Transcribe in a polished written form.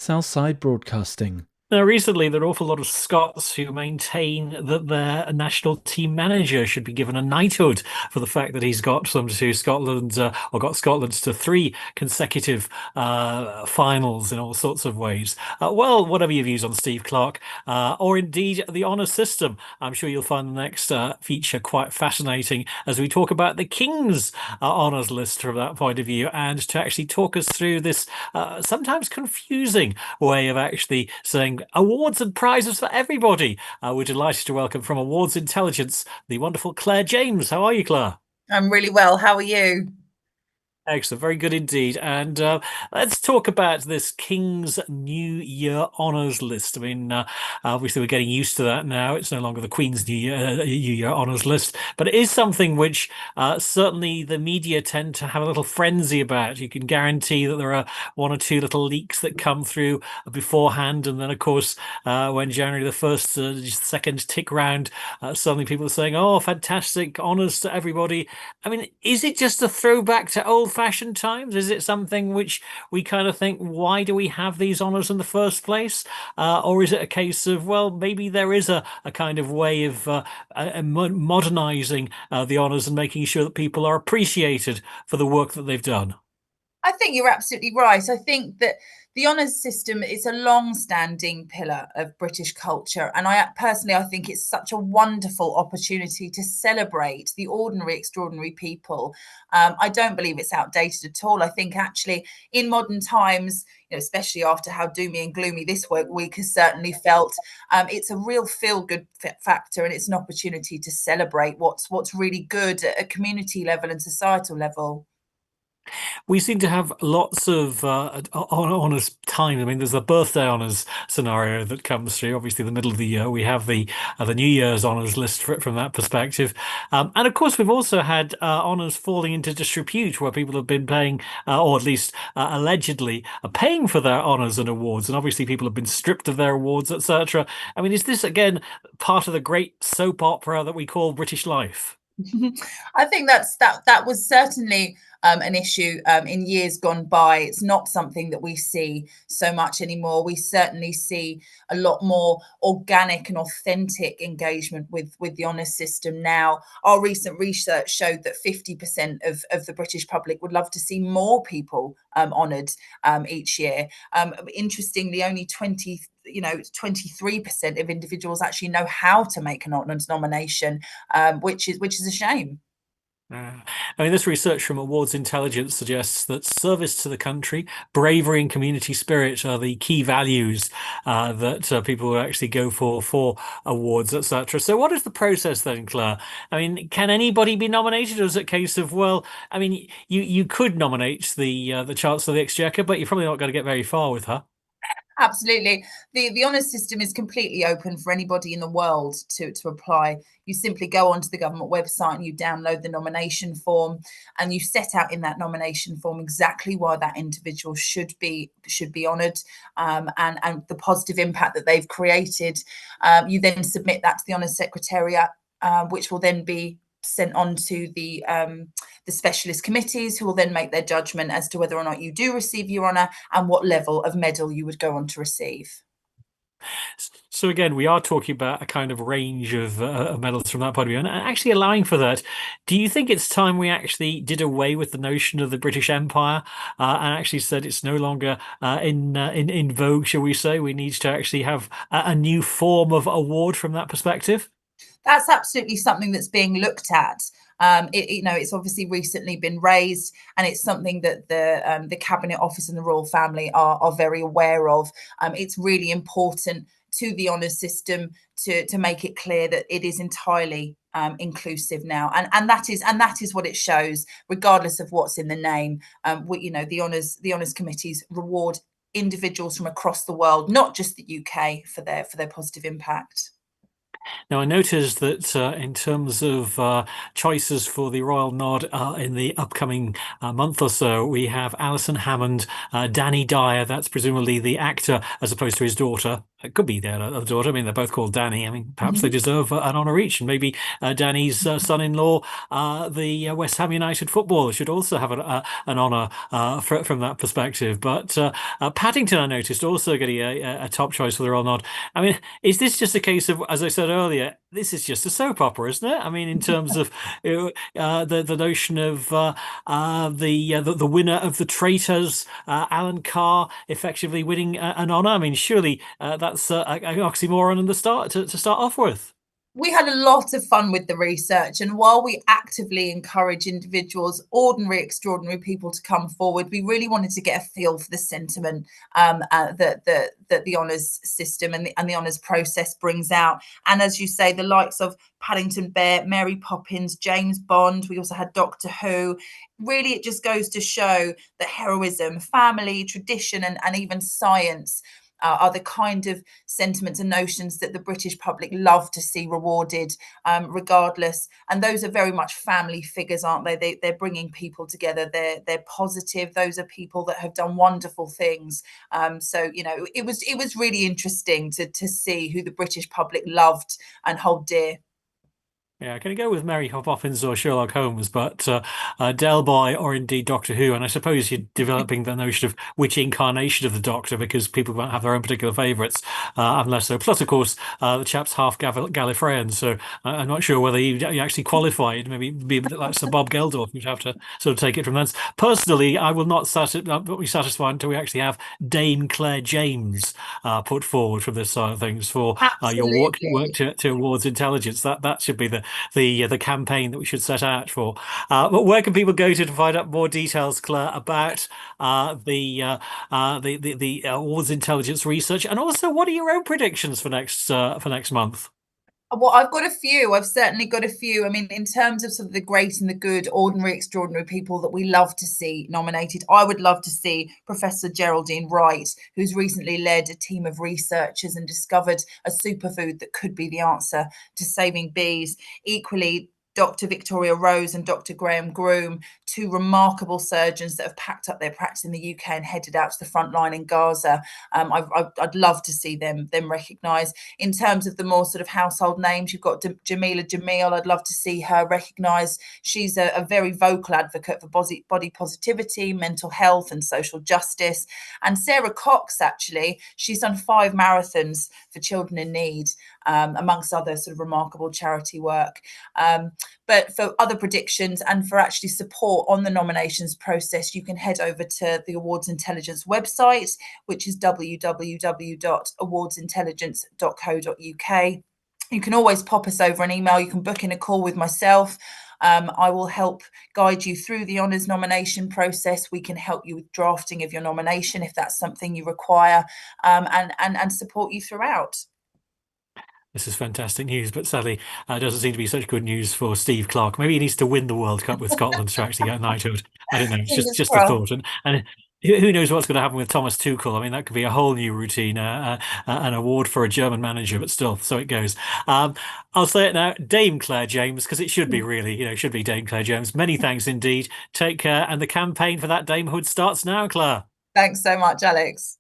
Southside Broadcasting. Now, recently, there are an awful lot of Scots who maintain that their national team manager should be given a knighthood for the fact that he's got them to Scotland, or got Scotland to three consecutive finals in all sorts of ways. Well, whatever your views on Steve Clarke, or indeed the honours system, I'm sure you'll find the next feature quite fascinating as we talk about the King's honours list from that point of view, and to actually talk us through this sometimes confusing way of actually saying awards and prizes for everybody. We're delighted to welcome from Awards Intelligence the wonderful Claire James. How are you, Claire? I'm really well. How are you? Excellent, very good indeed. And let's talk about this King's New Year honours list. I mean, obviously we're getting used to that now. It's no longer the Queen's New Year honours list, but it is something which certainly the media tend to have a little frenzy about. You can guarantee that there are one or two little leaks that come through beforehand, and then of course when January the 1st, second tick round, suddenly people are saying, "Oh, fantastic honours to everybody." I mean, is it just a throwback to old-fashioned times? Is it something which we kind of think, why do we have these honours in the first place? Or is it a case of, well, maybe there is a kind of way of modernising the honours and making sure that people are appreciated for the work that they've done? I think you're absolutely right. I think that the honours system is a long-standing pillar of British culture, and I think it's such a wonderful opportunity to celebrate the ordinary, extraordinary people. I don't believe it's outdated at all. I think actually, in modern times, especially after how doomy and gloomy this week has certainly felt, it's a real feel-good factor, and it's an opportunity to celebrate what's really good at a community level and societal level. We seem to have lots of honours timed. I mean, there's a birthday honours scenario that comes through. Obviously, the middle of the year, we have the New Year's honours list from that perspective. And of course, we've also had honours falling into disrepute where people have been paying, or at least allegedly, paying for their honours and awards. And obviously, people have been stripped of their awards, etc. I mean, is this again part of the great soap opera that we call British life? I think that was certainly an issue in years gone by. It's not something that we see so much anymore. We certainly see a lot more organic and authentic engagement with the honours system now. Our recent research showed that 50% of the British public would love to see more people honoured each year. Interestingly, only 23% of individuals actually know how to make an honours nomination, which is a shame. I mean, this research from Awards Intelligence suggests that service to the country, bravery and community spirit are the key values that people will actually go for awards, etc. So what is the process then, Claire? I mean, can anybody be nominated, or is it a case of, well, I mean, you could nominate the Chancellor of the Exchequer, but you're probably not going to get very far with her. Absolutely. The honours system is completely open for anybody in the world to apply. You simply go onto the government website and you download the nomination form, and you set out in that nomination form exactly why that individual should be honoured, and the positive impact that they've created. You then submit that to the Honours Secretariat, which will then be sent on to the specialist committees, who will then make their judgment as to whether or not you do receive your honour and what level of medal you would go on to receive. So again, we are talking about a kind of range of medals from that point of view, and actually allowing for that. Do you think it's time we actually did away with the notion of the British Empire and actually said it's no longer in vogue, shall we say? We need to actually have a new form of award from that perspective. That's absolutely something that's being looked at. It's obviously recently been raised, and it's something that the Cabinet Office and the royal family are very aware of. It's really important to the honours system to make it clear that it is entirely inclusive now, and that is what it shows, regardless of what's in the name. The honours committees reward individuals from across the world, not just the UK, for their positive impact. Now, I noticed that in terms of choices for the Royal Nod in the upcoming month or so, we have Alison Hammond, Danny Dyer, that's presumably the actor as opposed to his daughter. It could be their other daughter. I mean, they're both called Danny. I mean, perhaps they deserve an honour each. And maybe Danny's son-in-law, the West Ham United footballer, should also have an honour from that perspective. But Paddington, I noticed, also getting a top choice for the Royal Nod. I mean, is this just a case of, as I said earlier, this is just a soap opera, isn't it? I mean, in terms of the notion of the winner of the Traitors, Alan Carr, effectively winning an honour. I mean, surely that's an oxymoron in the start to start off with. We had a lot of fun with the research, and while we actively encourage individuals, ordinary, extraordinary people to come forward, we really wanted to get a feel for the sentiment that the honours system and the honours process brings out. And as you say, the likes of Paddington Bear, Mary Poppins, James Bond, we also had Doctor Who. Really, it just goes to show that heroism, family, tradition, and even science are the kind of sentiments and notions that the British public love to see rewarded, regardless. And those are very much family figures, aren't they? They're bringing people together. They're positive. Those are people that have done wonderful things. So it was really interesting to see who the British public loved and hold dear. Yeah, can I go with Mary Poppins or Sherlock Holmes, but Del Boy or indeed Doctor Who? And I suppose you're developing the notion of which incarnation of the Doctor, because people won't have their own particular favourites, unless so. Plus, of course, the chap's half Gallifreyan, so I'm not sure whether you actually qualified. Maybe be a bit like Sir Bob Geldof. You'd have to sort of take it from thence. Personally, I will not be satisfied until we actually have Dame Claire James put forward from this side of things for your work towards intelligence. That should be the campaign that we should set out for. But where can people go to find out more details, Claire, about the awards intelligence research, and also what are your own predictions for next month? Well, I've got a few. I've certainly got a few. I mean, in terms of sort of the great and the good, ordinary, extraordinary people that we love to see nominated, I would love to see Professor Geraldine Wright, who's recently led a team of researchers and discovered a superfood that could be the answer to saving bees. Equally, Dr. Victoria Rose and Dr. Graham Groom, two remarkable surgeons that have packed up their practice in the UK and headed out to the front line in Gaza. I'd love to see them recognised. In terms of the more sort of household names, you've got Jamila Jamil. I'd love to see her recognised. She's a very vocal advocate for body positivity, mental health and social justice. And Sarah Cox, actually, she's done 5 marathons for children in need, amongst other sort of remarkable charity work. But for other predictions and for actually support on the nominations process, you can head over to the Awards Intelligence website, which is www.awardsintelligence.co.uk. You can always pop us over an email. You can book in a call with myself. I will help guide you through the honours nomination process. We can help you with drafting of your nomination if that's something you require, and support you throughout. This is fantastic news, but sadly, it doesn't seem to be such good news for Steve Clarke. Maybe he needs to win the World Cup with Scotland to actually get a knighthood. I don't know. It's just a thought. And who knows what's going to happen with Thomas Tuchel? I mean, that could be a whole new routine, an award for a German manager, but still, so it goes. I'll say it now, Dame Claire James, because it should be really, should be Dame Claire James. Many thanks indeed. Take care. And the campaign for that damehood starts now, Claire. Thanks so much, Alex.